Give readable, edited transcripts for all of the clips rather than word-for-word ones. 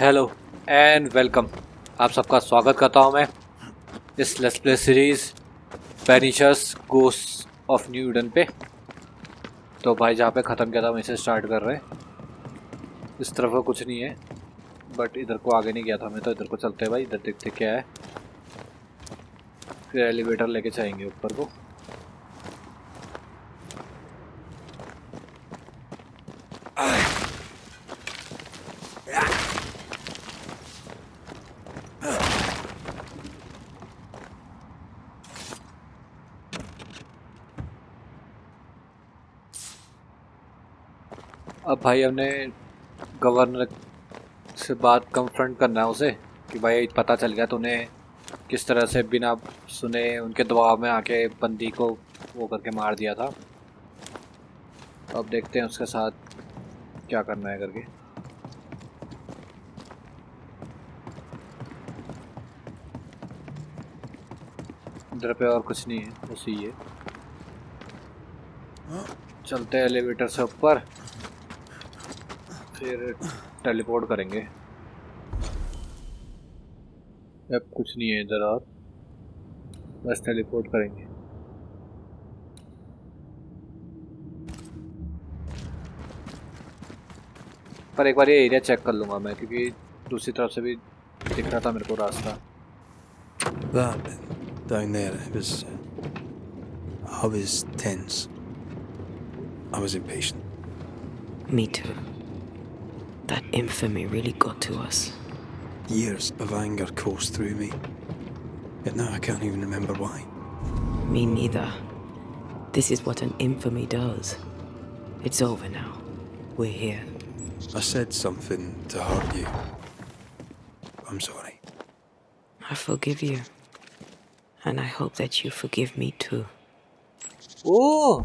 Hello and welcome. आप सबका स्वागत करता हूं मैं इस let's play series Banishers ghost of New Eden पे। तो भाई जहाँ पे ख़त्म किया था वहीं से स्टार्ट कर रहे हैं। इस तरफ का कुछ नहीं है बट इधर को आगे नहीं गया था मैं, तो इधर को चलते हैं भाई। इधर देखते क्या है, फिर एलिवेटर लेके जाएंगे ऊपर को। अब भाई हमने गवर्नर से बात कन्फ्रंट करना है उसे कि भाई पता चल गया तूने किस तरह से बिना सुने उनके दबाव में आके बंदी को वो करके मार दिया था। अब देखते हैं उसके साथ क्या करना है करके। इधर पे और कुछ नहीं है, बस ये चलते हैं एलिवेटर से ऊपर, फिर टेलीपोर्ट करेंगे। अब कुछ नहीं है इधर और, बस टेलीपोर्ट करेंगे। पर एक बार ये एरिया चेक कर लूँगा मैं, क्योंकि दूसरी तरफ से भी दिख रहा था मेरे को रास्ता। That down there, I was tense. I was impatient. Me too. That infamy really got to us. Years of anger coursed through me. Yet now I can't even remember why. Me neither. This is what an infamy does. It's over now. We're here. I said something to hurt you. I'm sorry. I forgive you. And I hope that you forgive me too. ओह,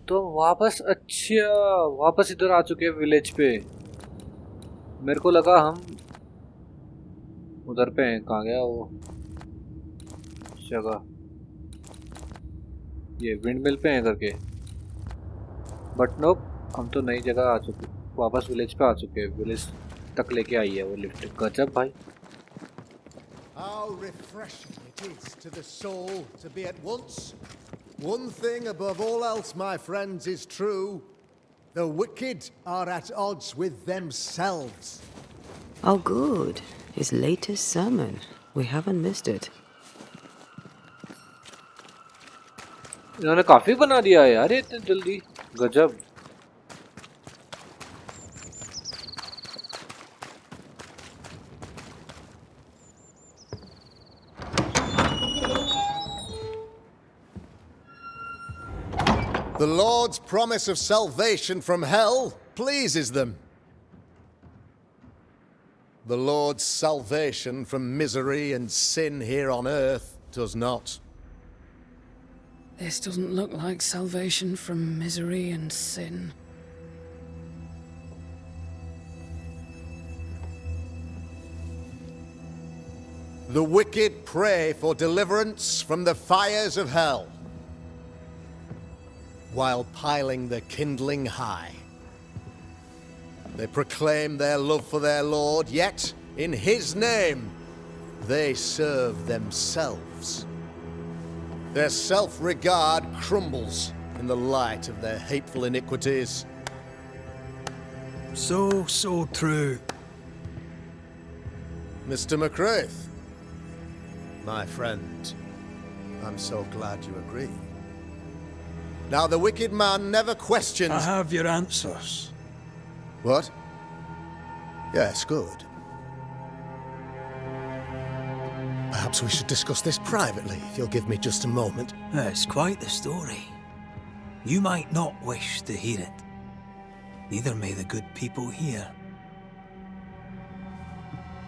तो वापस इधर आ चुके हैं village पे। मेरे को लगा हम उधर पे हैं। कहाँ गया वो जगह, ये विंड मिल पे हैं करके। बट नो, हम तो नई जगह आ चुके, वापस विलेज पे आ चुके हैं। विलेज तक लेके आई है वो लिफ्ट। गजब भाई। How refreshing it is to the soul to be at once. One thing above all else, my friends, is true. The wicked are at odds with themselves. Oh, good. His latest sermon. We haven't missed it. इन्होंने काफी बना दिया है यार इतनी जल्दी। गजब। The Lord's promise of salvation from hell pleases them. The Lord's salvation from misery and sin here on earth does not. This doesn't look like salvation from misery and sin. The wicked pray for deliverance from the fires of hell, while piling the kindling high. They proclaim their love for their Lord, yet in His name they serve themselves. Their self-regard crumbles in the light of their hateful iniquities. So true. Mr. McCraith, my friend, I'm so glad you agree. Now the wicked man never questions... I have your answers. What? Yes, good. Perhaps we should discuss this privately, if you'll give me just a moment. It's quite the story. You might not wish to hear it. Neither may the good people here.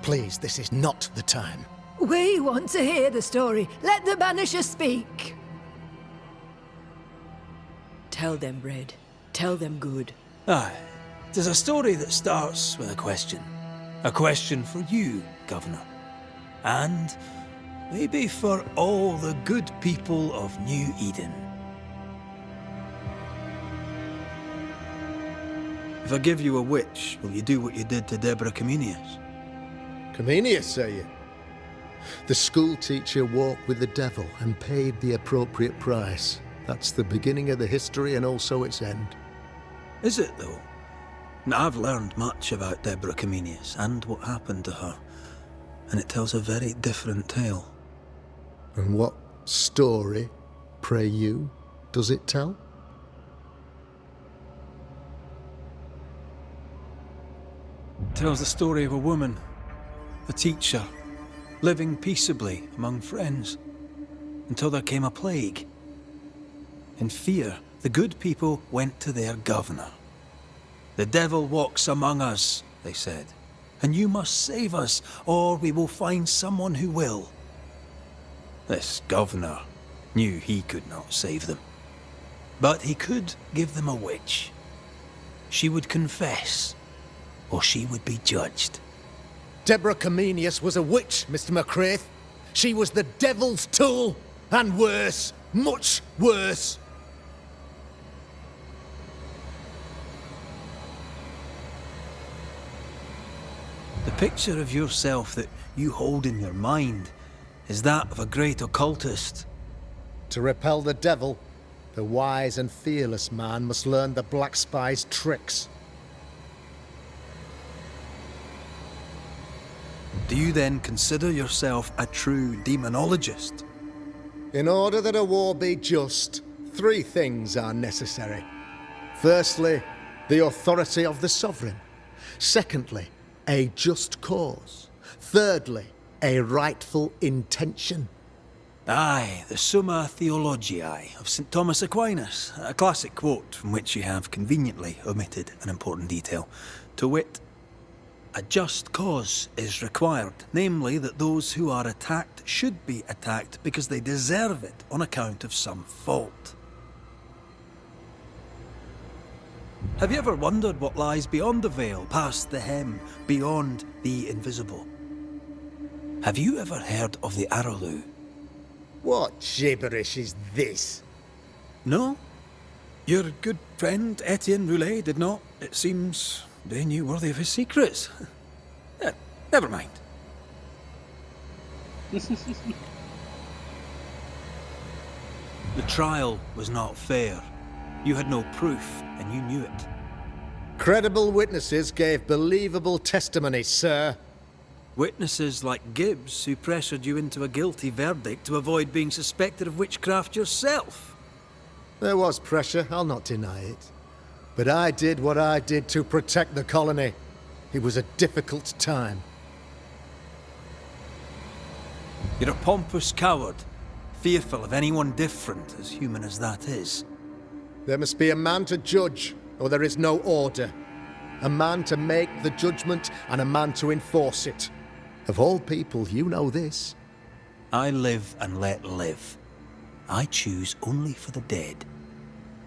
Please, this is not the time. We want to hear the story. Let the Banishers speak. Tell them, Red. Tell them good. Aye, it is a story that starts with a question. A question for you, Governor. And maybe for all the good people of New Eden. If I give you a witch, will you do what you did to Deborah Comenius? Comenius, say you? The school teacher walked with the devil and paid the appropriate price. That's the beginning of the history and also its end. Is it, though? Now, I've learned much about Deborah Comenius and what happened to her, and it tells a very different tale. And what story, pray you, does it tell? It tells the story of a woman, a teacher, living peaceably among friends, until there came a plague. In fear, the good people went to their governor. "The devil walks among us," they said, "and you must save us, or we will find someone who will." This governor knew he could not save them, but he could give them a witch. She would confess, or she would be judged. Deborah Comenius was a witch, Mr. McCraith. She was the devil's tool, and worse, much worse. The picture of yourself that you hold in your mind is that of a great occultist. To repel the devil, the wise and fearless man must learn the Black Spy's tricks. Do you then consider yourself a true demonologist? In order that a war be just, 3 things are necessary. Firstly, the authority of the sovereign. Secondly, a just cause. Thirdly, a rightful intention. Aye, the Summa Theologiae of St. Thomas Aquinas, a classic quote from which you have conveniently omitted an important detail. To wit, a just cause is required, namely that those who are attacked should be attacked because they deserve it on account of some fault. Have you ever wondered what lies beyond the veil, past the hem, beyond the invisible? Have you ever heard of the Arrowloo? What gibberish is this? No? Your good friend Etienne Roulet did not, it seems, deign you worthy of his secrets. Never mind. The trial was not fair. You had no proof, and you knew it. Credible witnesses gave believable testimony, sir. Witnesses like Gibbs, who pressured you into a guilty verdict to avoid being suspected of witchcraft yourself. There was pressure, I'll not deny it. But I did what I did to protect the colony. It was a difficult time. You're a pompous coward, fearful of anyone different, as human as that is. There must be a man to judge, or there is no order. A man to make the judgment, and a man to enforce it. Of all people, you know this. I live and let live. I choose only for the dead.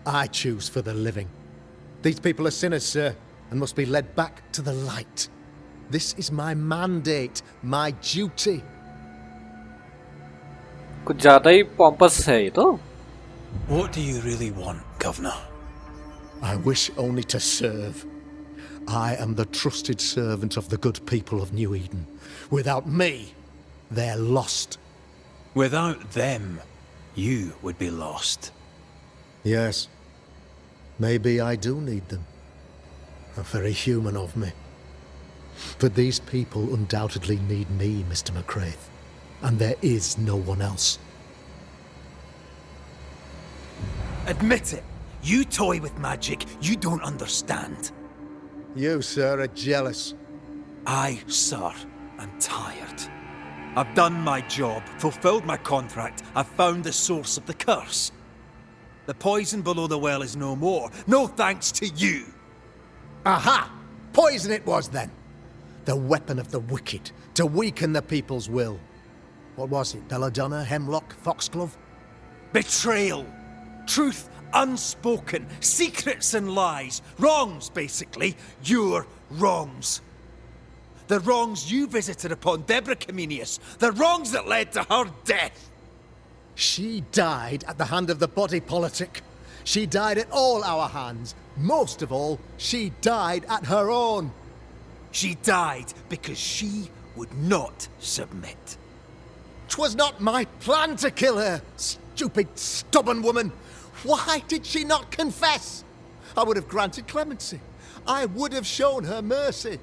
I choose for the living. These people are sinners, sir, and must be led back to the light. This is my mandate, my duty. कुछ ज़्यादा ही pompous है ये तो. What do you really want, Governor? I wish only to serve. I am the trusted servant of the good people of New Eden. Without me, they're lost. Without them, you would be lost. Yes. Maybe I do need them. How very human of me. But these people undoubtedly need me, Mr. McCraith. And there is no one else. Admit it. You toy with magic you don't understand. You, sir, are jealous. I, sir, am tired. I've done my job, fulfilled my contract, I've found the source of the curse. The poison below the well is no more, no thanks to you. Aha! Poison it was then. The weapon of the wicked, to weaken the people's will. What was it? Belladonna, hemlock, foxglove? Betrayal. Truth unspoken. Secrets and lies. Wrongs, basically. Your wrongs. The wrongs you visited upon Deborah Comenius. The wrongs that led to her death. She died at the hand of the body politic. She died at all our hands. Most of all, she died at her own. She died because she would not submit. 'Twas not my plan to kill her, stupid, stubborn woman. Why did she not confess? I would have granted clemency. I would have shown her mercy.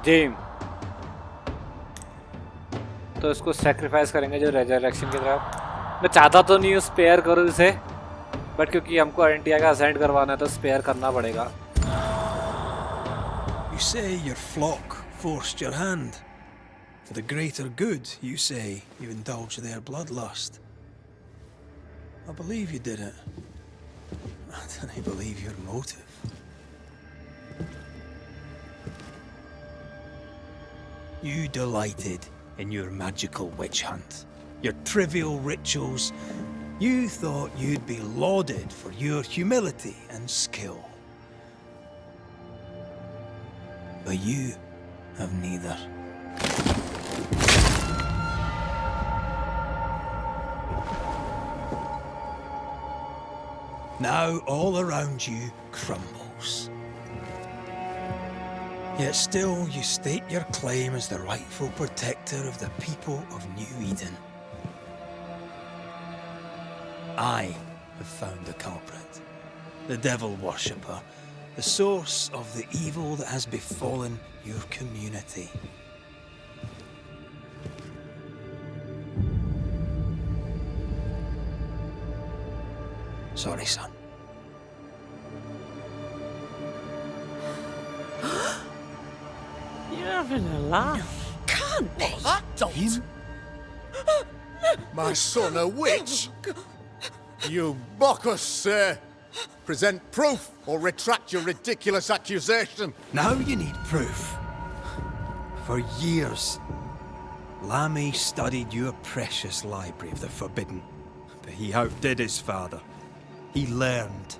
जेम तो इसको sacrifice करेंगे जो resurrection की तरफ। मैं चाहता तो नहीं हूँ स्पेयर करूँ इसे, बट क्योंकि हमको एंटिया का असेंट करवाना है तो स्पेयर करना पड़ेगा। You say your flock forced your hand. For the greater good, you say you indulge their bloodlust. I believe you did it. I don't believe your motive. You delighted in your magical witch hunt, your trivial rituals. You thought you'd be lauded for your humility and skill. But you have neither. Now all around you crumbles. Yet still you state your claim as the rightful protector of the people of New Eden. I have found the culprit, the devil worshipper, the source of the evil that has befallen your community. Sorry, son. You're having a laugh. Can't be. That don't. My son, a witch? You mock us, sir. Present proof or retract your ridiculous accusation. Now you need proof. For years, Lammy studied your precious library of the forbidden, but he outdid his father. He learned.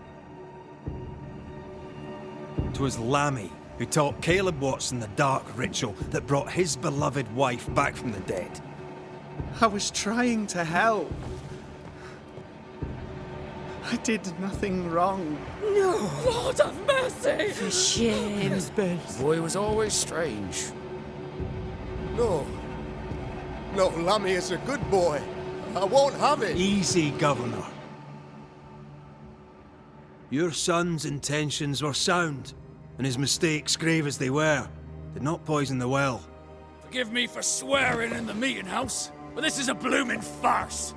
'Twas Lammy who taught Caleb Watson the dark ritual that brought his beloved wife back from the dead. I was trying to help. I did nothing wrong. No. Lord have mercy. For shame. Boy was always strange. No. No, Lammy is a good boy. I won't have it. Easy, Governor. Your son's intentions were sound, and his mistakes, grave as they were, did not poison the well. Forgive me for swearing in the meeting house, but this is a blooming farce.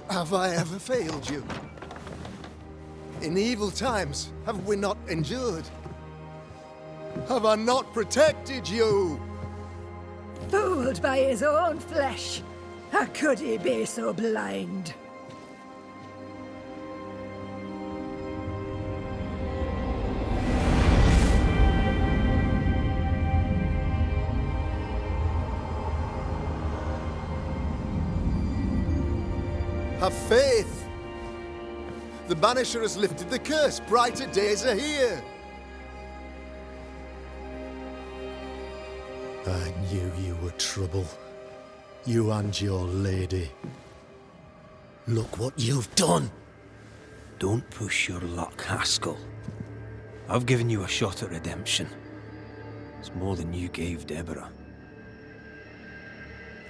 Have I ever failed you? In evil times, have we not endured? Have I not protected you? Fooled by his own flesh. How could he be so blind? Have faith. The Banisher has lifted the curse. Brighter days are here. I knew you were trouble. You and your lady. Look what you've done. Don't push your luck, Haskell. I've given you a shot at redemption. It's more than you gave Deborah.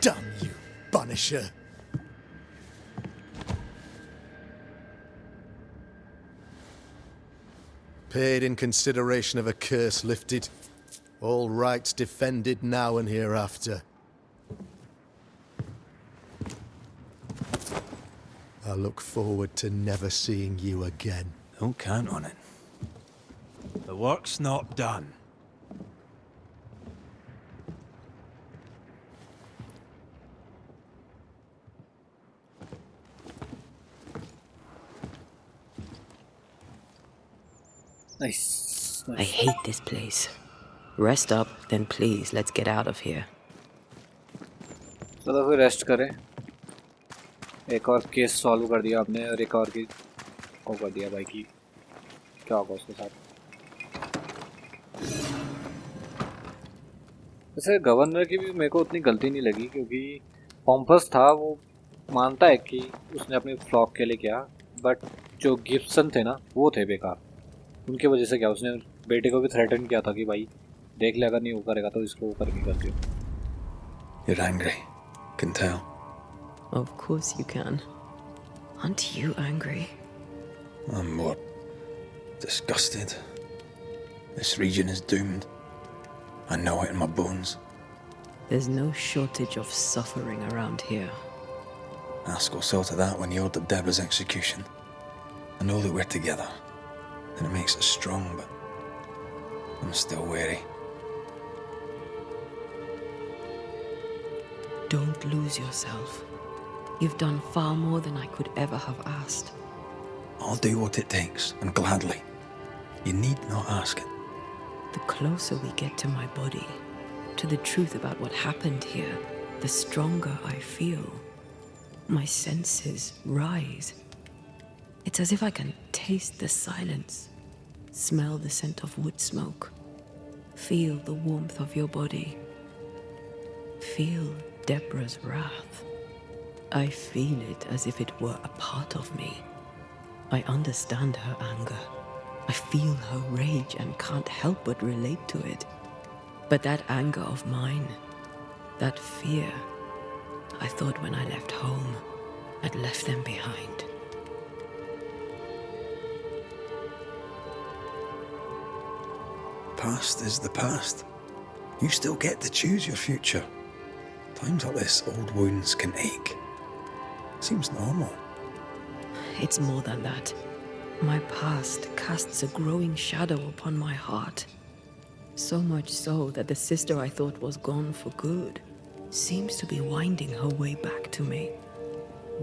Damn you, Banisher. Paid in consideration of a curse lifted. All rights defended now and hereafter. I look forward to never seeing you again. Don't count on it. The work's not done. Nice. I hate this place. Rest up, then please, let's get out of here. चलो फिर rest करें। एक और case solve कर दिया आपने और एक और की को कर दिया भाई की क्या होगा उसके साथ। वैसे गवर्नर की भी मेरे को उतनी गलती नहीं लगी क्योंकि पॉम्पस था वो मानता है कि उसने अपने फ्लॉक के लिए किया, बट जो गिब्सन थे ना वो थे बेकार। उनकी वजह से क्या उसने बेटे को भी थ्रेटन किया था कि भाई देख ले, अगर नहीं वो करेगा तो इसको वो करेंगे करके। You're angry. Can tell. Of course you can. Aren't you angry? I'm more disgusted. This region is doomed. I know it in my bones. There's no shortage of suffering around here. Askell saw to that when he ordered Deborah's execution. I know that we're together, and it makes us strong, but I'm still wary. Don't lose yourself. You've done far more than I could ever have asked. I'll do what it takes, and gladly. You need not ask it. The closer we get to my body, to the truth about what happened here, the stronger I feel. My senses rise. It's as if I can taste the silence, smell the scent of wood smoke, feel the warmth of your body, feel Deborah's wrath. I feel it as if it were a part of me. I understand her anger. I feel her rage and can't help but relate to it. But that anger of mine, that fear, I thought when I left home, I'd left them behind. Past is the past. You still get to choose your future. Times like this, old wounds can ache. Seems normal. It's more than that. My past casts a growing shadow upon my heart. So much so that the sister I thought was gone for good seems to be winding her way back to me.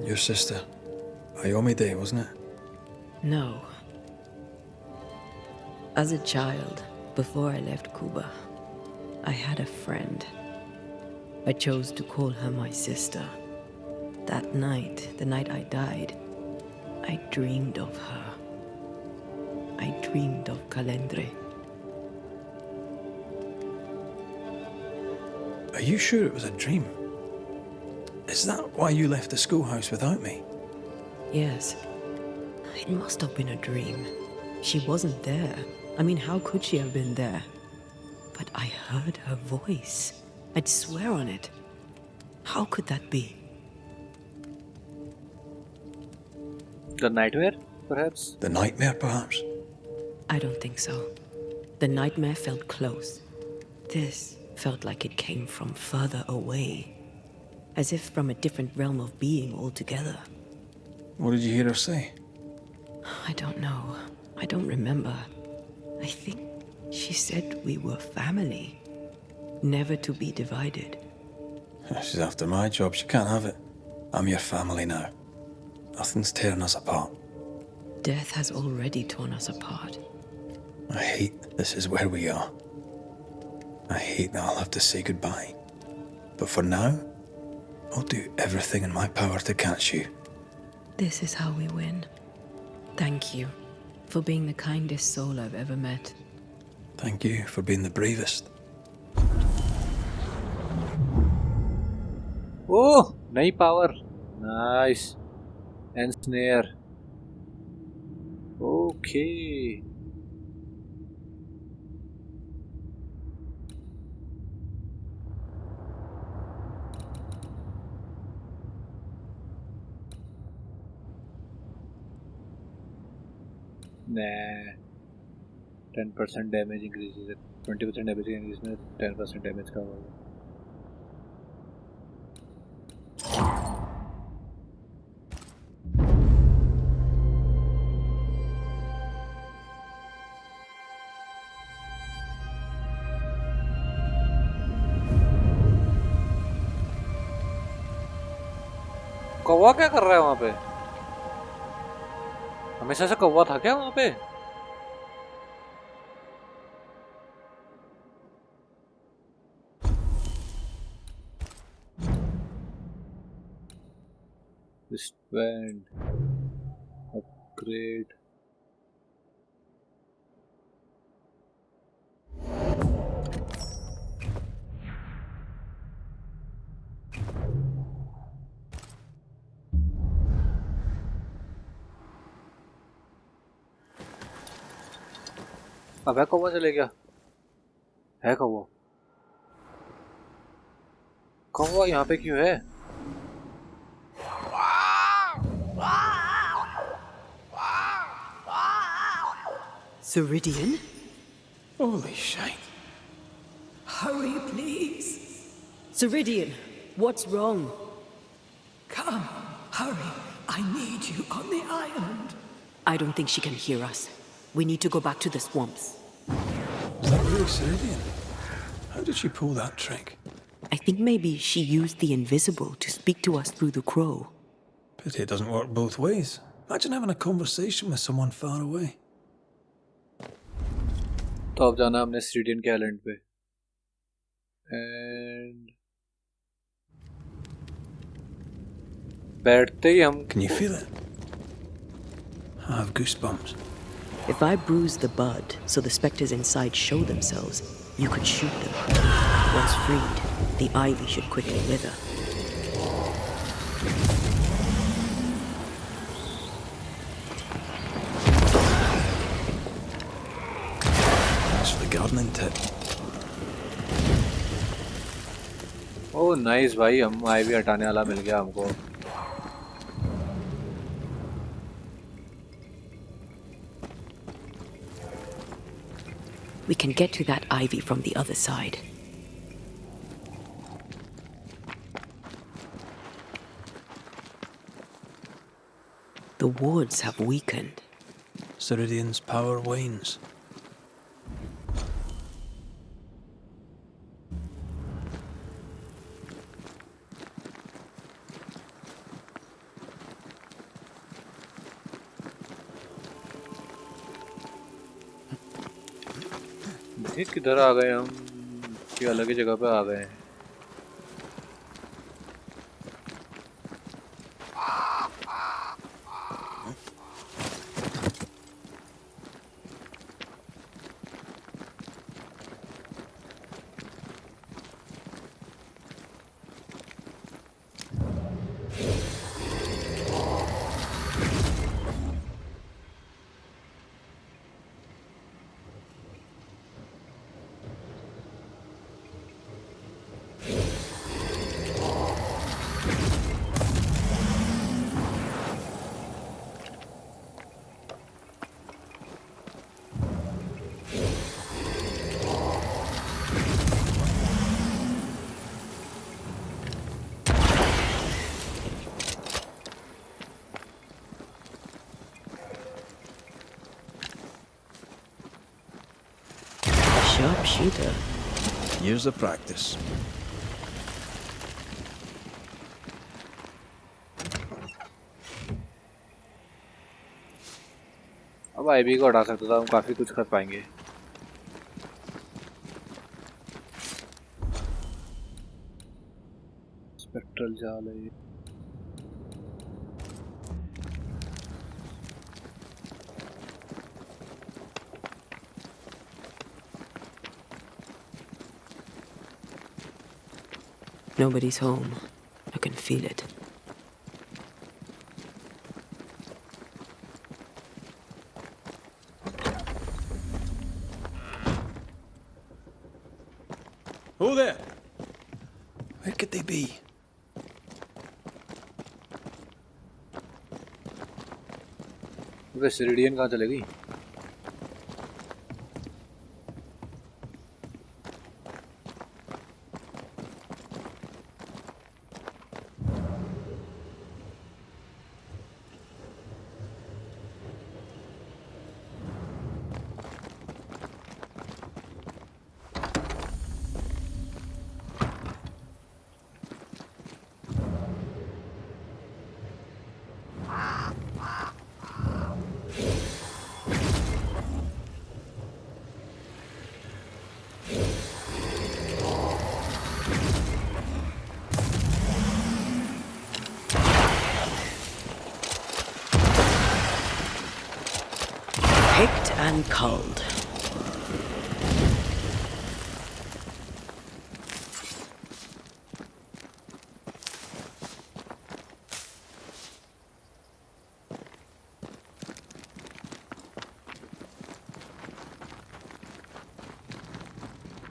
Your sister. Ayomide, wasn't it? No. As a child, before I left Cuba, I had a friend. I chose to call her my sister. That night, the night I died, I dreamed of her. I dreamed of Calendre. Are you sure it was a dream? Is that why you left the schoolhouse without me? Yes. It must have been a dream. She wasn't there. I mean, how could she have been there? But I heard her voice. I'd swear on it. How could that be? The nightmare, perhaps? The nightmare, perhaps? I don't think so. The nightmare felt close. This felt like it came from further away. As if from a different realm of being altogether. What did you hear her say? I don't know. I don't remember. I think she said we were family. Never to be divided. She's after my job. She can't have it. I'm your family now. Nothing's tearing us apart. Death has already torn us apart. I hate this is where we are. I hate that I'll have to say goodbye. But for now, I'll do everything in my power to catch you. This is how we win. Thank you for being the kindest soul I've ever met. Thank you for being the bravest. Oh, नई power. Nice. And snare. Okay. Nah. 10% damage increases. 20% damage increase में 10% damage का होगा. कौवा क्या कर रहा है वहाँ पे? हमेशा से कौवा था क्या वहाँ पे? Wristband. Upgrade. अबे कौवा चले गया है कौवा कौवा यहाँ पे क्यों है Ceridian? Holy shite. Hurry, please. Ceridian, what's wrong? Come, hurry. I need you on the island. I don't think she can hear us. We need to go back to the swamps. Is that really Ceridian? How did she pull that trick? I think maybe she used the invisible to speak to us through the crow. Pity it doesn't work both ways. Imagine having a conversation with someone far away. तो अब जाना हमने Syrian के island पे and बैठते ही हम Can you feel it? I have goosebumps. If I bruise the bud so the specters inside show themselves, you could shoot them. Once freed, the ivy should quickly wither. Thanks for the gardening tip. Oh nice भाई हम ivy हटाने वाला मिल गया हमको We can get to that ivy from the other side. The wards have weakened. Ceridian's power wanes. ये किधर आ गए हम कि अलग ही जगह पे आ गए हैं Sharpshooter. Years of practice. अब आईबी को हटा सकता था हम काफी कुछ कर पाएंगे स्पेक्ट्रल जाल है ये Nobody's home. I can feel it. Oh there! Where could they be? वे सिरिडियन कहाँ चले गई Picked and culled.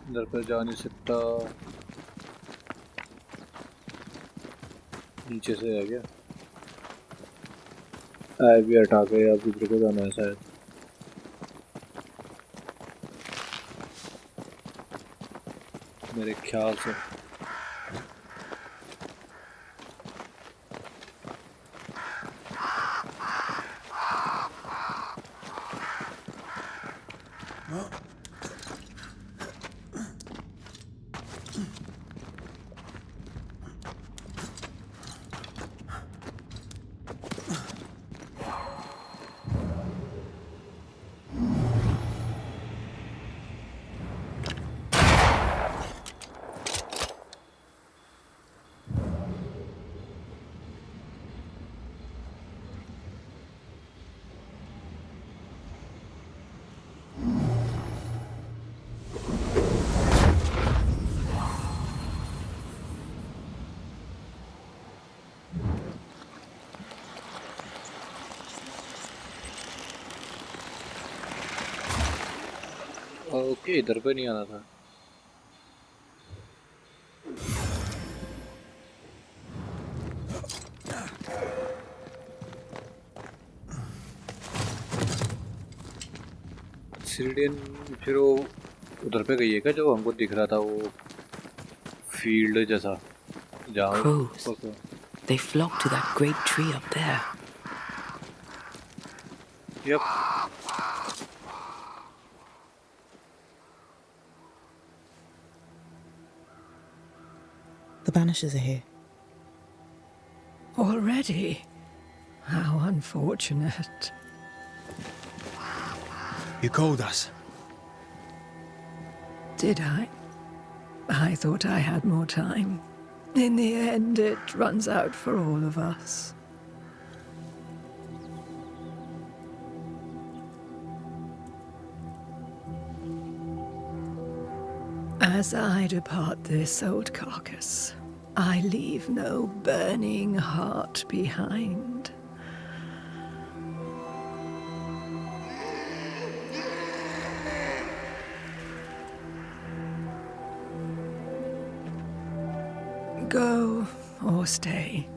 इधर पे जा नहीं सकता, नीचे से आ गया। आए भी हटा के अब दूसरे को जाना है शायद। मेरे ख्याल से ओके, इधर पे नहीं आना था। सिरिडियन फिर वो उधर पे गई है क्या, जो हमको दिख रहा था वो फील्ड जैसा जहाँ। Crows. They flock to that great tree up there. Yep. The Banishers are here. Already? How unfortunate. You called us. Did I? I thought I had more time. In the end, it runs out for all of us. As I depart this old carcass, I leave no burning heart behind. Go or stay,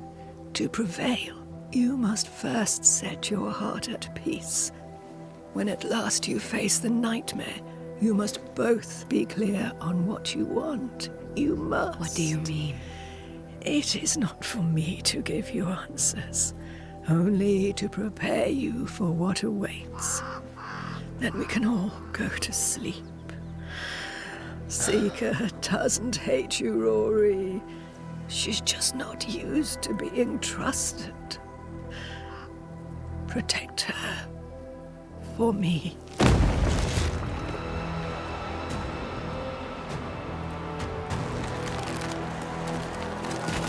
to prevail, you must first set your heart at peace. When at last you face the nightmare, you must both be clear on what you want. You must. What do you mean? It is not for me to give you answers, only to prepare you for what awaits. Then we can all go to sleep. Seeker doesn't hate you, Rory. She's just not used to being trusted. Protect her. For me.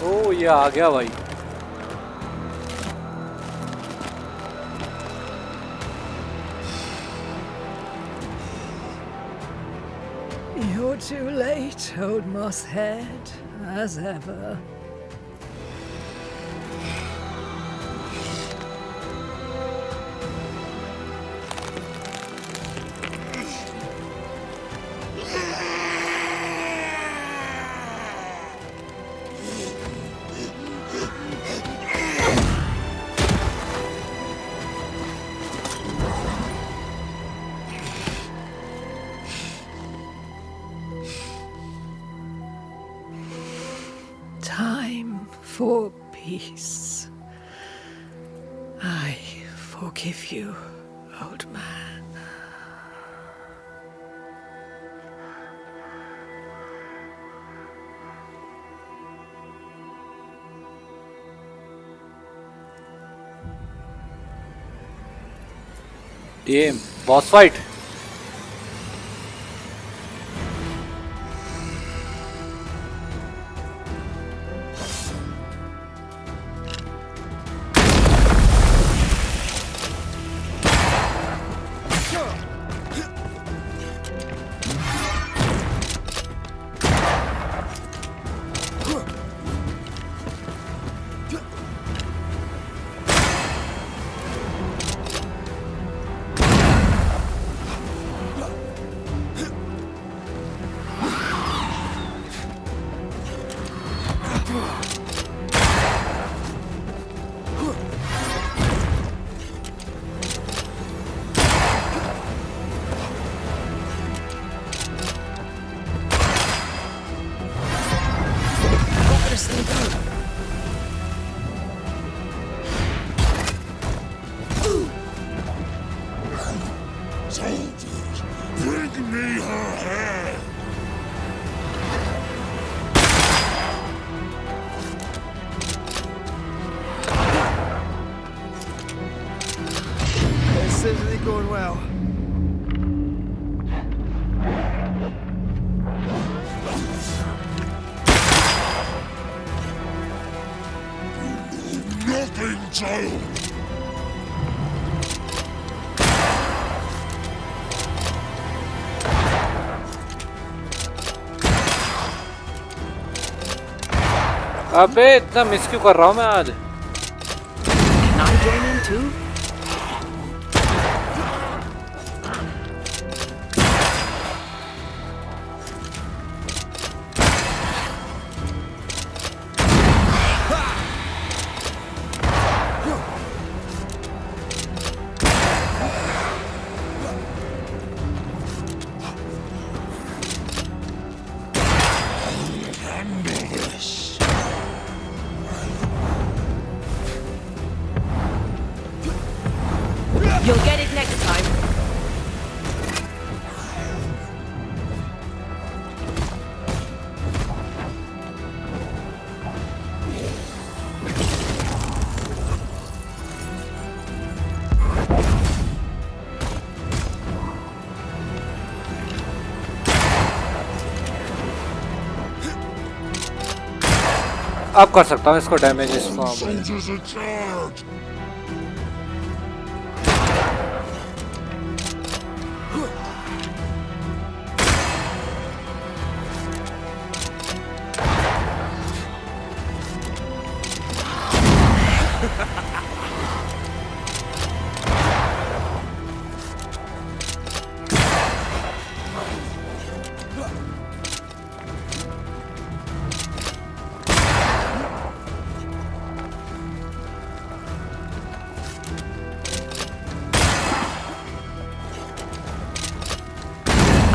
ओ ये आ गया भाई। You're too late, old mosshead, as ever. Time for peace. I forgive you, old man. Damn, boss fight. Bring me her hair! This isn't going well. Nothing, child! अबे इतना miss क्यों कर रहा हूँ मैं आज? Can I join in too? You'll get it next time. अब कर सकता हूँ इसको डैमेज इस फॉर्म में। Soldiers in charge!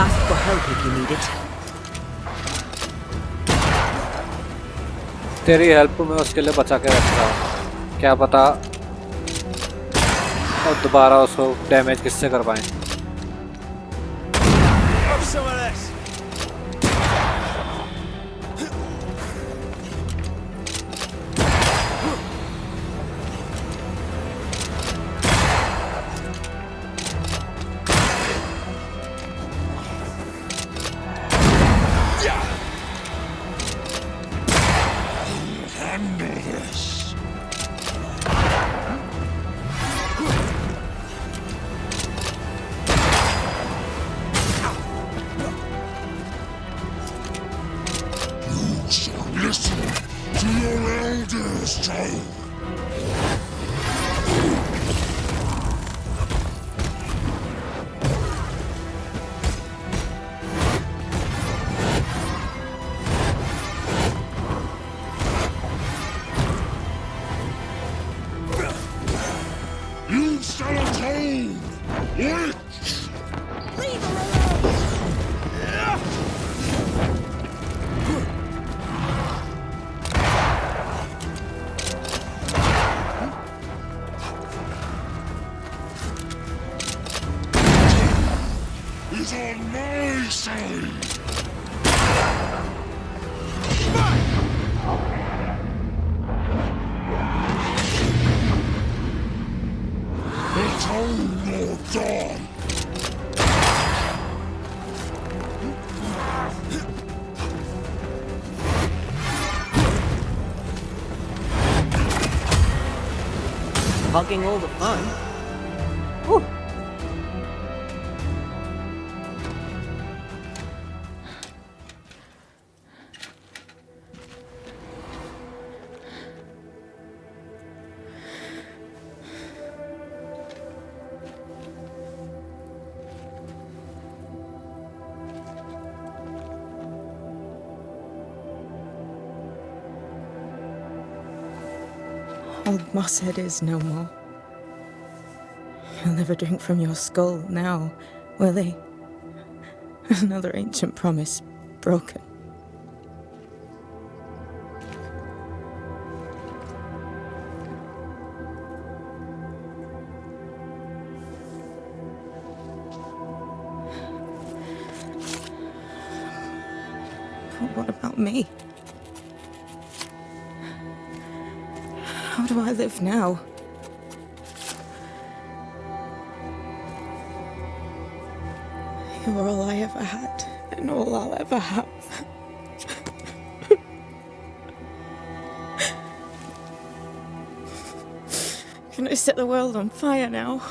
Ask for help if you need it. तेरी हेल्प को मैं उसके लिए बचा के रख रहा हूँ, क्या पता और दोबारा उसको डैमेज किससे कर पाए। Have some of this. Handle this! You shall listen to your elders, child! You shall atone! Witch! Is on my side! Atone or die! Hogging all the fun. Whew. Old Mosshead is no more. He'll never drink from your skull now, will he? Another ancient promise broken. What about me? How do I live now? You're all I ever had, and all I'll ever have. Can I set the world on fire now?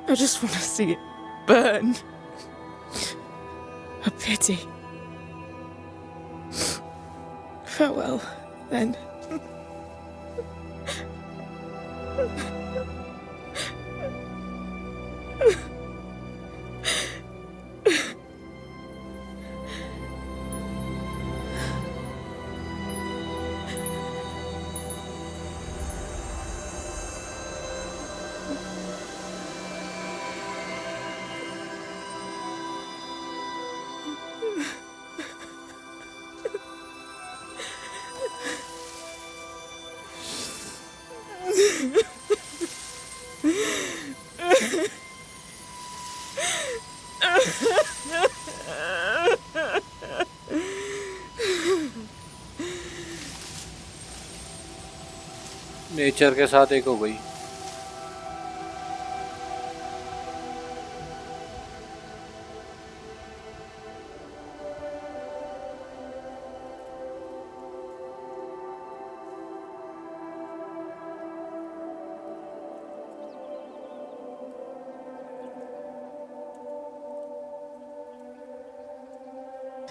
I just want to see it burn. A pity. Farewell, then. Nature के साथ एक हो गई।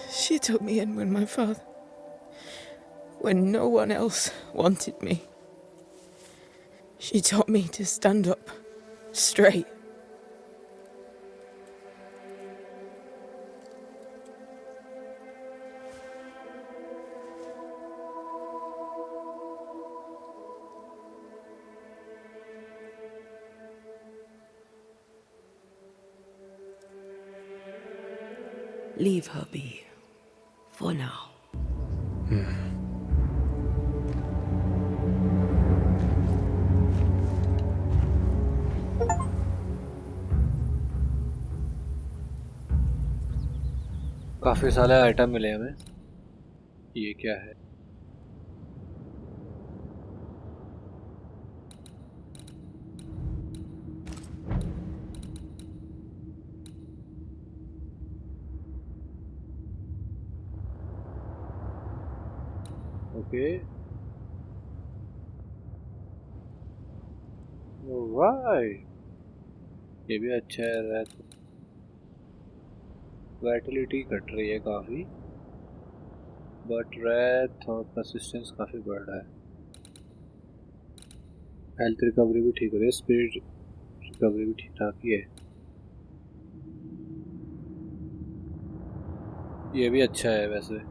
She took me in when no one else wanted me. She taught me to stand up straight. Leave her be. For now. काफी सारे item मिले हमें। ये क्या है? ओके, राइट, ये भी अच्छा है। वाइटलिटी घट रही है काफ़ी, बट रेथ और परसिस्टेंस काफ़ी बढ़ रहा है। हेल्थ रिकवरी भी ठीक हो रही है, स्पिरिट रिकवरी भी ठीक ठाक ही है। ये भी अच्छा है वैसे।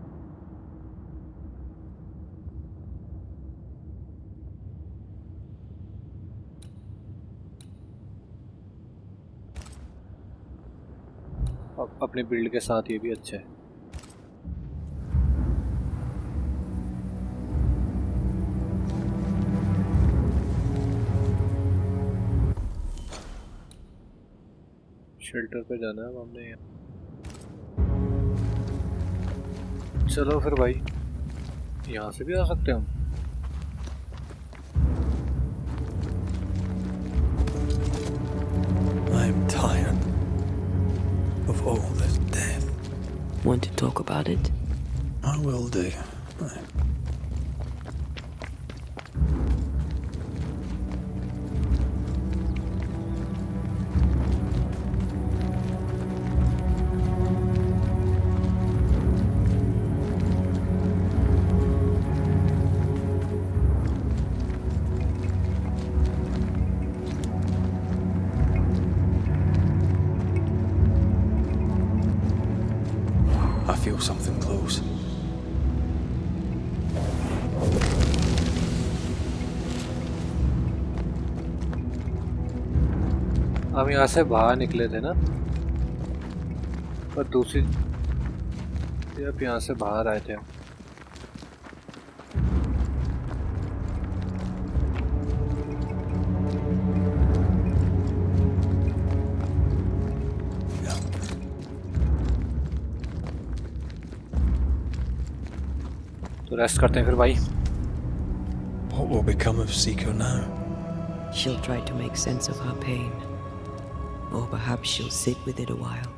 अपने बिल्ड के साथ ये भी अच्छा है। शेल्टर पे जाना है हमने। चलो फिर भाई, यहाँ से भी आ सकते हैं हम। I'm tired of all this death. Want to talk about it? I will do. I feel something close. हम यहाँ से बाहर निकले थे ना, पर दूसरी अब यहाँ से बाहर आए थे हम। तो रेस्ट करते हैं फिर भाई. What will become of Seeker now? She'll try to make sense of her pain. Or perhaps she'll sit with it a while.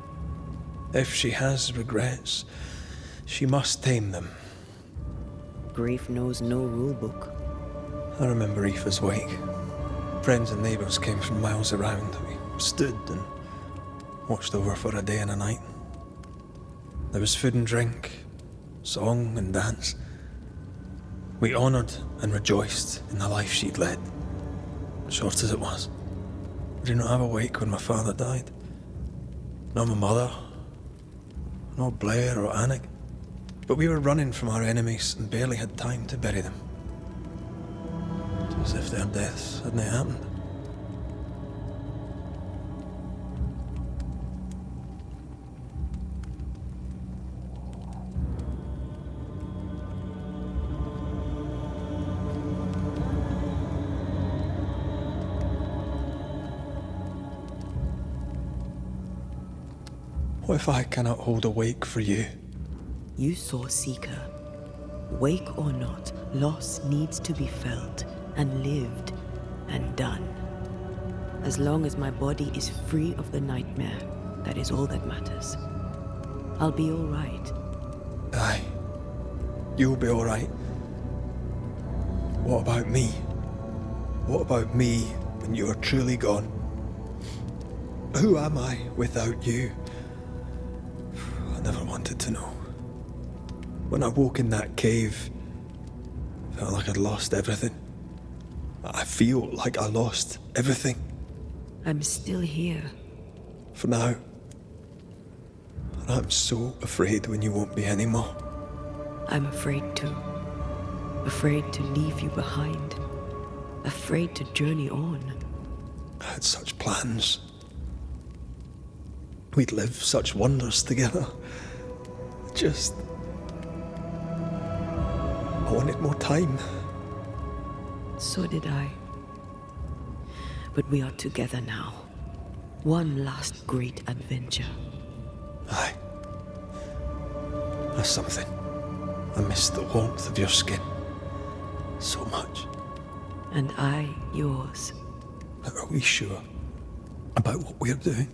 If she has regrets, she must tame them. Grief knows no rule book. I remember Aoife's wake. Friends and neighbours came from miles around. We stood and watched over for a day and a night. There was food and drink, song and dance. We honoured and rejoiced in the life she'd led, short as it was. I did not have a wake when my father died. Nor my mother, nor Blair or Anik. But we were running from our enemies and barely had time to bury them. It was as if their deaths hadn't happened. What if I cannot hold a wake for you? You saw Seeker. Wake or not, loss needs to be felt and lived and done. As long as my body is free of the nightmare, that is all that matters. I'll be all right. Aye, you'll be all right. What about me? What about me when you are truly gone? Who am I without you? I never wanted to know. When I woke in that cave, I felt like I'd lost everything. I feel like I lost everything. I'm still here. For now. And I'm so afraid when you won't be anymore. I'm afraid too. Afraid to leave you behind. Afraid to journey on. I had such plans. We'd live such wonders together. Just... I wanted more time. So did I. But we are together now. One last great adventure. Aye. That's something. I miss the warmth of your skin. So much. And I yours. But are we sure about what we're doing?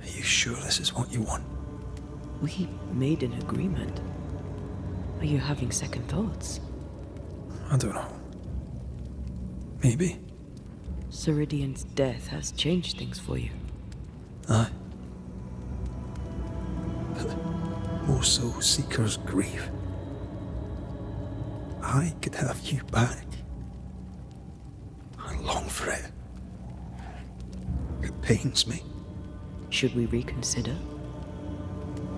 Are you sure this is what you want? We made an agreement. Are you having second thoughts? I don't know. Maybe. Ceridian's death has changed things for you. Aye. But also Seeker's grief. I could have you back. I long for it. It pains me. Should we reconsider?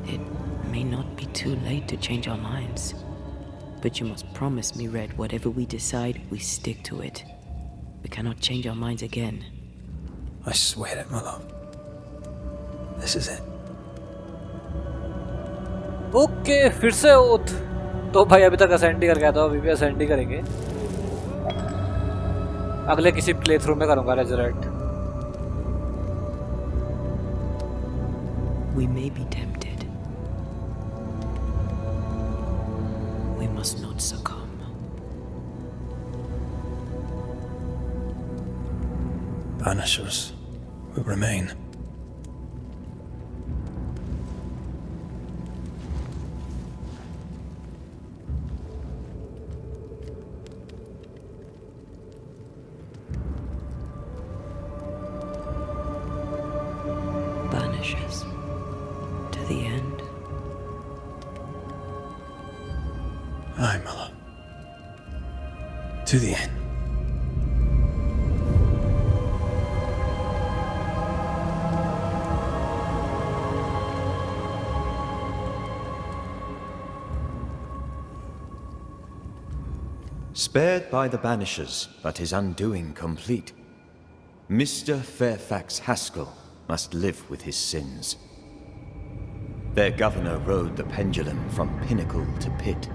It may not be too late to change our minds. But you must promise me, Red, whatever we decide, we stick to it. We cannot change our minds again. I swear it, my love. This is it. Okay फिर से oath. तो भाई अभी तक ascend ही कर गया था, अभी भी असेंड ही करेंगे. अगले किसी प्ले थ्रू में करूंगा resurrect. We may be tempted. We must not succumb. Banishers will remain. Banishers. To the end. Aye, my love. To the end. Spared by the Banishers, but his undoing complete, Mr. Fairfax Haskell must live with his sins. Their governor rode the pendulum from pinnacle to pit.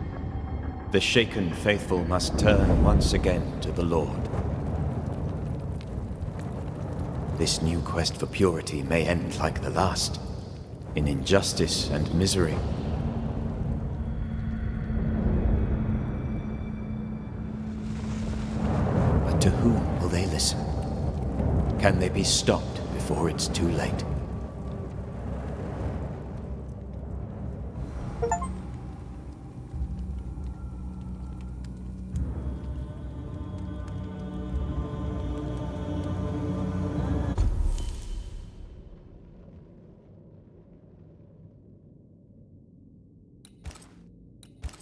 The shaken faithful must turn once again to the Lord. This new quest for purity may end like the last, in injustice and misery. To whom will they listen? Can they be stopped before it's too late?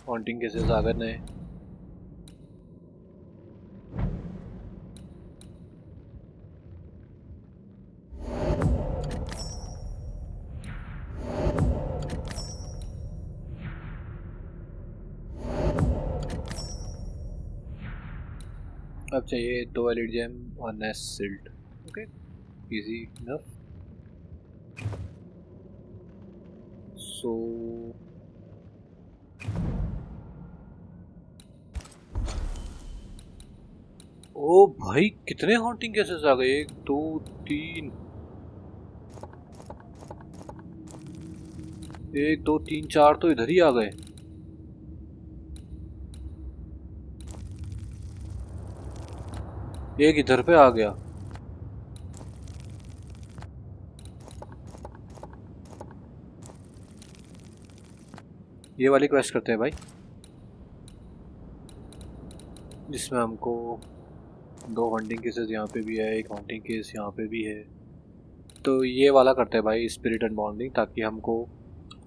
Haunting cases आ गए नए। अब चाहिए 2 एलिड gem और नेस्ट सिल्ट। Okay, easy enough. So ओ भाई कितने हॉन्टिंग केसेस आ गए? 1 2 3 1 2 3 4 तो इधर ही आ गए। एक इधर पे आ गया। ये वाली क्वेस्ट करते हैं भाई, जिसमें हमको 2 हॉन्टिंग केसेस यहाँ पे भी है, एक हॉन्टिंग केस यहाँ पे भी है। तो ये वाला करते हैं भाई, स्पिरिट एंड बॉन्डिंग, ताकि हमको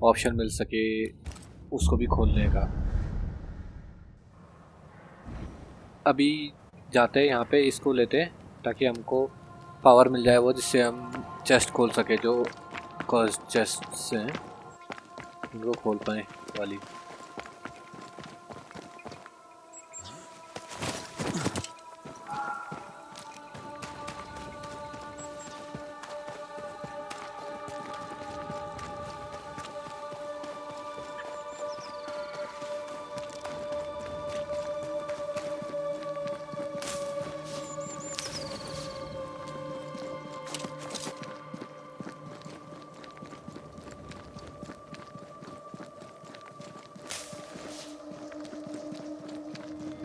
ऑप्शन मिल सके उसको भी खोलने का। अभी जाते हैं यहाँ पे, इसको लेते हैं ताकि हमको पावर मिल जाए वो, जिससे हम चेस्ट खोल सके जो कर्स चेस्ट से हैं, उनको खोल पाए वाली।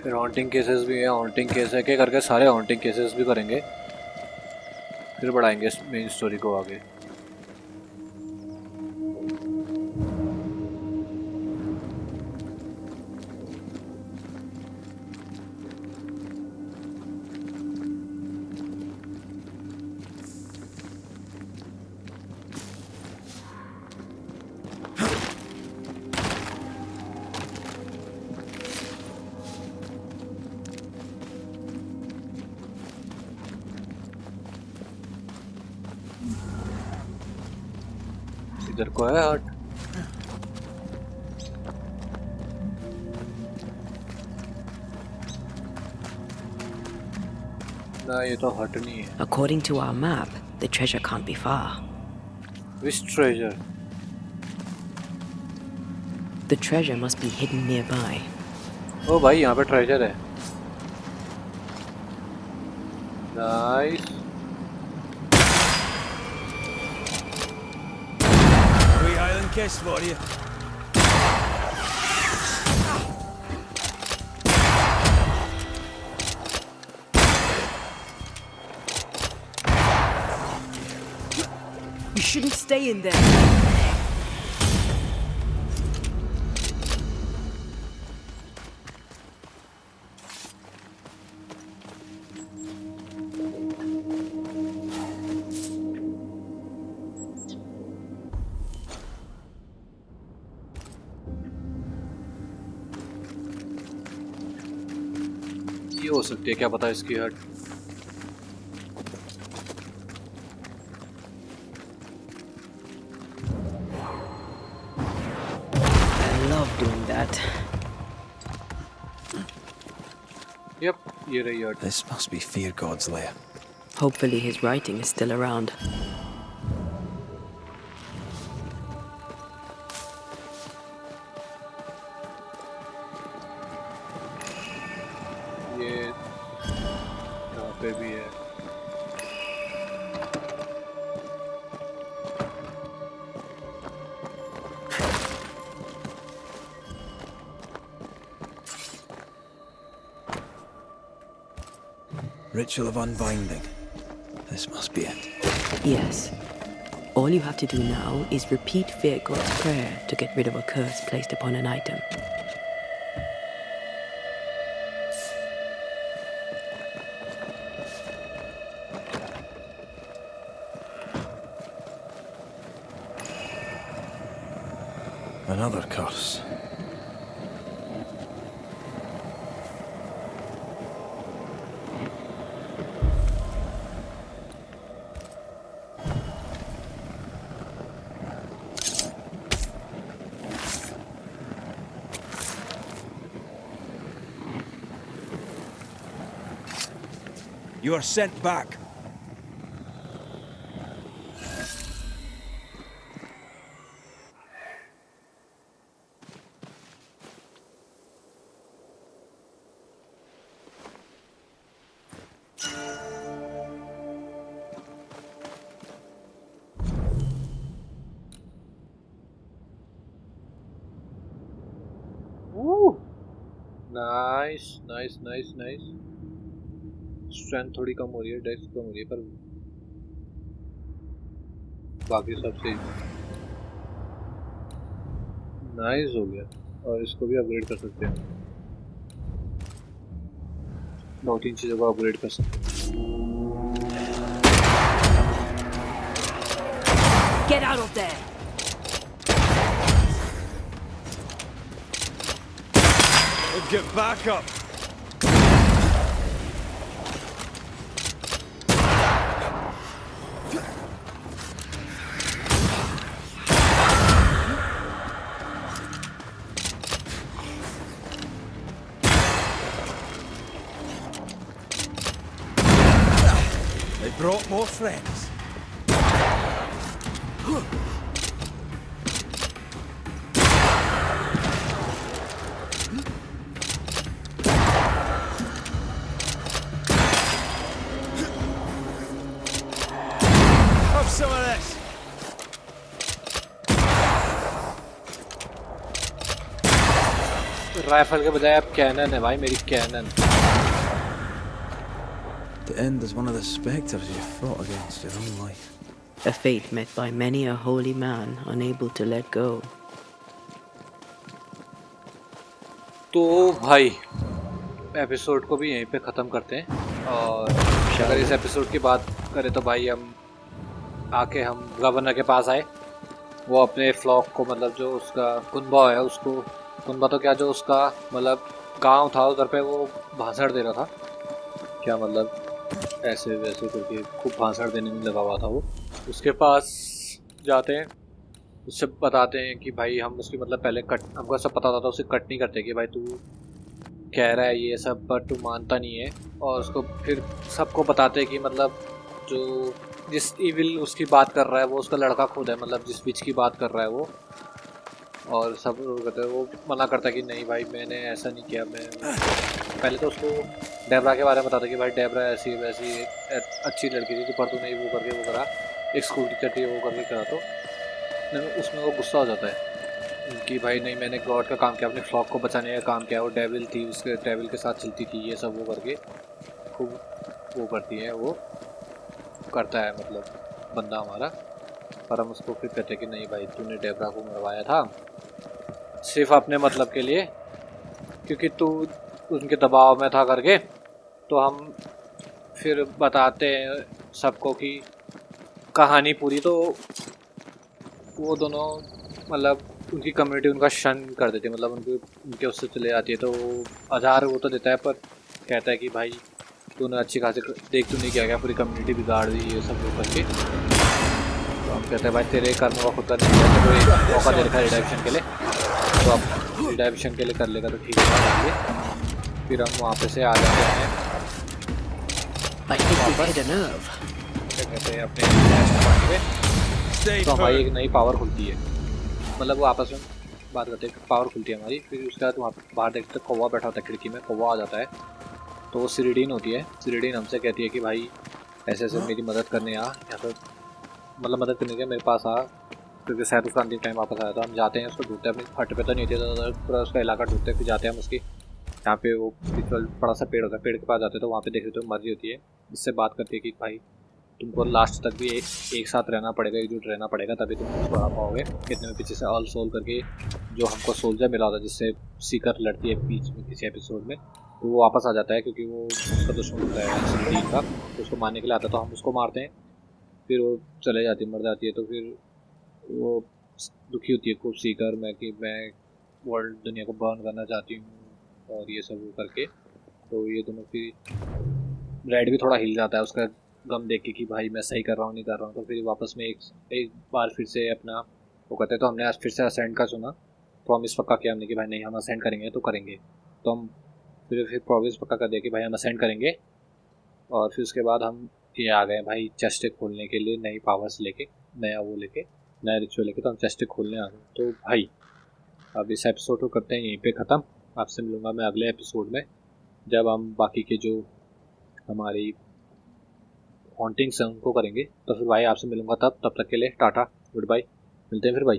फिर हॉन्टिंग केसेस भी है, हॉन्टिंग केस है के करके सारे हॉन्टिंग केसेस भी करेंगे, फिर बढ़ाएंगे मेन स्टोरी को आगे। इधर को है हट। ना ये तो हट नहीं है। According to our map, the treasure can't be far. Which treasure? The treasure must be hidden nearby. ओ भाई यहाँ पे ट्रेजर है। Nice. Wee Highland kiss for you. You shouldn't stay in there. ये हो सकती है, क्या पता इसकी हट। I love doing that. Yup, ये रही हट। This must be Fear God's lair. Hopefully his writing is still around. ये यहाँ पे भी है। Ritual of unbinding. This must be it. Yes. All you have to do now is repeat Fear God's prayer to get rid of a curse placed upon an item. Another curse. You are sent back. Woo! Nice, nice, nice, nice. Strength थोड़ी कम हो रही है, डेक्स कम हो रही है, पर बाकी सब सही। नाइस हो गया। और इसको भी अपग्रेड कर सकते हैं, 2-3 चीजों को अपग्रेड कर सकते हैं। Get out of there! Get back up. They brought more friends. Have some of this. Rifle के बजाय अब कैनन है भाई, मेरी cannon. To end as one of the specters you fought against your own life. A fate met by many a holy man unable to let go. तो भाई episode को भी यहीं पे ख़त्म करते हैं। और अगर इस एपिसोड की बात करें तो भाई हम गवर्नर के पास आए। वो अपने फ्लॉक को, मतलब जो उसका कुनबा है, उसको कुनबा तो क्या, जो उसका मतलब गांव था उधर पे वो भाषण दे रहा था। क्या मतलब ऐसे वैसे करके खूब भाषण देने में लगा हुआ था वो। उसके पास जाते हैं, उससे बताते हैं कि भाई हम उसकी मतलब पहले हमको सब पता था, उसे कट नहीं करते कि भाई तू कह रहा है ये सब पर तू मानता नहीं है। और उसको फिर सबको बताते हैं कि मतलब जो जिस इविल उसकी बात कर रहा है वो उसका लड़का खुद है, मतलब जिस विच की बात कर रहा है वो। और सब कहते हैं, वो मना करता है कि नहीं भाई मैंने ऐसा नहीं किया। मैं पहले तो उसको डेबरा के बारे में बताता कि भाई डेबरा ऐसी वैसी एक अच्छी लड़की थी, तो पर तू नहीं वो करके वो करा, एक स्कूल टीचर थी वो करके करा। तो उसमें वो गुस्सा हो जाता है कि भाई नहीं, मैंने गॉड का काम किया, अपने फ्लॉक को बचाने का काम किया। वो डेविल थी, उसके डेविल के साथ चलती थी, ये सब वो करके खूब वो करती है, वो करता है मतलब बंदा हमारा। पर हम उसको फिर कहते कि नहीं भाई तूने डेबरा को मरवाया था सिर्फ अपने मतलब के लिए, क्योंकि तू उनके दबाव में था करके। तो हम फिर बताते हैं सबको कि कहानी पूरी। तो वो दोनों मतलब उनकी कम्युनिटी उनका शन कर देती है, मतलब उनके उससे चले जाती है। तो आधार वो तो देता है, पर कहता है कि भाई तूने अच्छी खासी देख तू नहीं किया, पूरी कम्युनिटी बिगाड़ दी ये सब वो करके। तो हम कहते हैं भाई तेरे कर्म का खुद का नहीं है, तो कोई मौका दे रखा है रिडेम्पशन के लिए, तो अब रिडेम्पशन के लिए कर लेगा तो ठीक है। फिर हम वहाँ पे से आ जाते हैं वापस, क्या कहते हैं अपने पे। तो हमारी एक नई पावर खुलती है, मतलब वो आपस में बात करते हैं, पावर खुलती है हमारी। फिर उसके बाद वहाँ बाहर देखते कौवा बैठा होता है खिड़की में, कौवा आ जाता है। तो वो सिरिडीन होती है, सिरिडीन हमसे कहती है कि भाई ऐसे ऐसे मेरी मदद करने आ, या फिर मतलब मदद करने के मेरे पास आ, क्योंकि शायद उसका अंतिम टाइम वापस आया था। हम जाते हैं, उसको ढूंढते हैं, अपनी हट पे तो नहीं थे, तो पूरा उसका इलाका ढूंढते हैं। फिर जाते हैं हम उसकी यहाँ पे वो रिचुअल बड़ा सा पेड़ होता है, पेड़ के पास जाते हैं तो वहाँ पे देख रहे हो मर्जी होती है, इससे बात करती है कि भाई तुमको लास्ट तक भी एक साथ रहना पड़ेगा, एकजुट रहना पड़ेगा, तभी तुम छुड़ा पाओगे। कितने में पीछे से ऑल सोल करके जो हमको सोल्जर मिला होता है जिससे सीकर लड़ती है बीच में किसी एपिसोड में, तो वो वापस आ जाता है क्योंकि वो उसका दुश्मन होता है संदीप का, तो उसको मारने के लिए आता है, तो हम उसको मारते हैं, फिर वो चले जाती है, मर जाती है। तो फिर वो दुखी होती है खूब सीकर मैं कि मैं वर्ल्ड दुनिया को बर्न करना चाहती हूँ और ये सब वो करके। तो ये दोनों फिर रेड भी थोड़ा हिल जाता है उसका गम देख के कि भाई मैं सही कर रहा हूँ नहीं कर रहा हूँ। तो फिर वापस में एक बार फिर से अपना वो करते हैं। तो हमने आज फिर से असेंड का सुना, प्रॉमिस पक्का किया हमने कि भाई नहीं हम असेंड करेंगे तो करेंगे। तो हम फिर प्रॉमिस पक्का कर दिया कि भाई हम असेंड करेंगे। और फिर उसके बाद हम ये आ गए भाई चेस्ट खोलने के लिए, नई पावर्स लेके, नया वो लेके, नया रिचुअल लेके। तो हम चेस्ट खोलने आ गए। तो भाई अब इस एपिसोड को करते हैं यहीं पे ख़त्म। आपसे मिलूँगा मैं अगले एपिसोड में जब हम बाकी के जो हमारी हॉन्टिंग्स हैं उनको करेंगे। तो फिर भाई आपसे मिलूँगा तब तक के लिए टाटा गुड बाय, मिलते हैं फिर भाई।